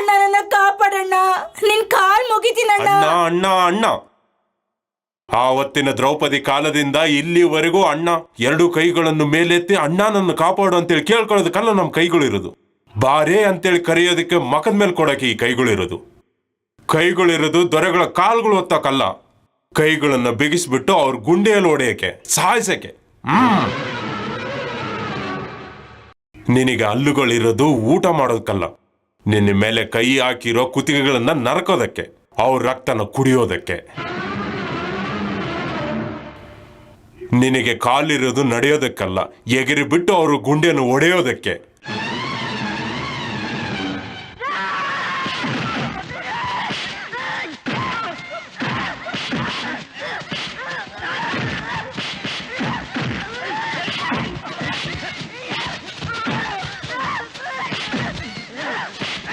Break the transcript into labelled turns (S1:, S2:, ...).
S1: ಅಣ್ಣ ನನ್ನ ಕಾಪಾಡಣ್ಣ, ನಿನ್ ಕಾಲ್ ಮುಗಿತೀನಣ್ಣ.
S2: ಅಣ್ಣ ಅಣ್ಣ ಅಣ್ಣ. ಆವತ್ತಿನ ದ್ರೌಪದಿ ಕಾಲದಿಂದ ಇಲ್ಲಿವರೆಗೂ ಅಣ್ಣ ಎರಡು ಕೈಗಳನ್ನು ಮೇಲೆತ್ತಿ ಅಣ್ಣ ನನ್ನ ಕಾಪಾಡು ಅಂತೇಳಿ ಕೇಳ್ಕೊಳ್ಳೋದಕ್ಕಲ್ಲ ನಮ್ ಕೈಗಳಿರೋದು. ಬಾರೇ ಅಂತೇಳಿ ಕರೆಯೋದಕ್ಕೆ ಮಕದ ಮೇಲೆ ಕೊಡಕ್ಕೆ ಈ ಕೈಗಳಿರೋದು. ಕೈಗಳಿರೋದು ದೊರೆಗಳ ಕಾಲ್ಗಳು ಹೊತ್ತಕ್ಕಲ್ಲ, ಕೈಗಳನ್ನ ಬಿಗಿಸ್ಬಿಟ್ಟು ಅವ್ರ ಗುಂಡೆಯಲ್ಲಿ ಹೊಡೆಯಕ್ಕೆ, ಸಾಯಿಸಕ್ಕೆ. ನಿನಗೆ ಹಲ್ಲುಗಳಿರೋದು ಊಟ ಮಾಡೋದಕ್ಕಲ್ಲ, ನಿನ್ನ ಮೇಲೆ ಕೈ ಹಾಕಿರೋ ಕುತ್ತಿಗೆಗಳನ್ನ ನರಕೋದಕ್ಕೆ, ಅವ್ರ ರಕ್ತನ ಕುಡಿಯೋದಕ್ಕೆ. ನಿನಗೆ ಕಾಲಿರೋದು ನಡೆಯೋದಕ್ಕಲ್ಲ, ಎಗರಿ ಬಿಟ್ಟು ಅವ್ರ ಗುಂಡೆಯನ್ನು ಒಡೆಯೋದಕ್ಕೆ.